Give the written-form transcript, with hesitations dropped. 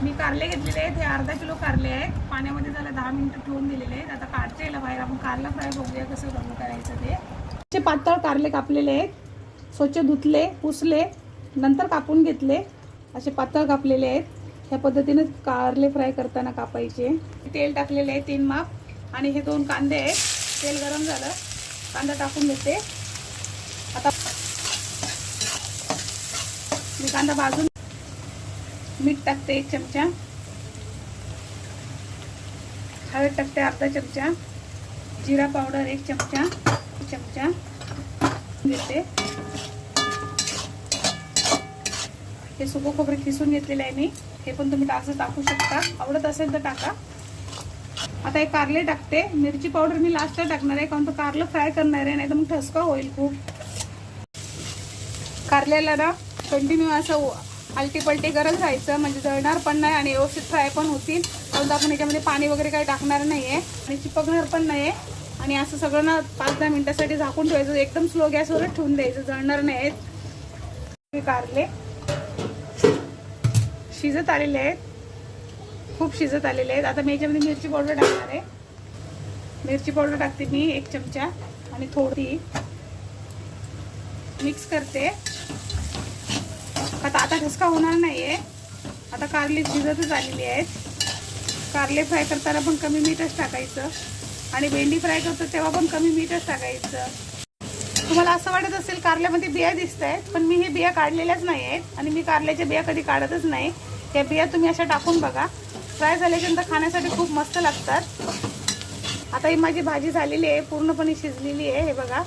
मी कारले घेतलेले आहेत, हे अर्धा किलो कारले आहेत. पाण्यामध्ये त्याला 10 मिनिटं ठेवून दिलेले आहेत. आता काढते याला बाहेर, आपण कारला फ्राय बघूया कसं करायचं ते. असे पातळ कारले कापलेले आहेत, स्वच्छ धुतले, पुसले, नंतर कापून घेतले. असे पातळ कापलेले आहेत. ह्या पद्धतीने कारले फ्राय करताना कापायचे. तेल टाकलेले आहे 3 माप आणि हे 2 कांदे आहेत. तेल गरम झालं, कांदा टाकून देते. आता मी कांदा भाजून, मीठ टाकते 1 चमचा, हळद टाकते अर्धा चमचा, जिरा पावडर 1 चमचा घेते. हे सुकं खोबरे खिसून घेतलेलं आहे मी, हे पण तुम्ही टाकू शकता, आवडत असेल तर टाका. आता हे कारले टाकते. मिरची पावडर मी लास्टला टाकणार आहे, कारण तो कारलं फ्राय करणार आहे, नाही तर मग ठसका होईल खूप. कारल्याला ना कंटिन्यू असं आलटी पलटी करत राहायचं, म्हणजे जळणार पण नाही आणि व्यवस्थित फ्राय पण होतील. कारण आपण याच्यामध्ये पाणी वगैरे काही टाकणार नाही आहे आणि चिपकणार पण नाही आहे. आणि असं सगळं ना 5-10 मिनिटासाठी झाकून ठेवायचं, एकदम स्लो गॅसवरच ठेवून द्यायचं, जळणार नाही आहेत. कारले शिजत आलेले आहेत, खूप शिजत आलेले आहेत. आता मी याच्यामध्ये मिरची पावडर टाकणार आहे. मिरची पावडर टाकते मी 1 चमचा आणि थोडी मिक्स करते. आता ठसका होणार नाही आहे. आता कारले शिजतच आलेली आहेत. कारले फ्राय करताना पण कमी मीठच टाकायचं आणि भेंडी फ्राय करतो तेव्हा पण कमी मीठच टाकायचं. तुम्हाला असं वाटत असेल कारल्यामध्ये बिया दिसत आहेत, पण मी हे बिया काढलेल्याच नाही आहेत आणि मी कारल्याच्या बिया कधी काढतच नाही. त्या बिया तुम्ही अशा टाकून बघा, फ्राय झाल्याच्यानंतर खाण्यासाठी खूप मस्त लागतात. आता ही माझी भाजी झालेली आहे, पूर्णपणे शिजलेली आहे. हे बघा,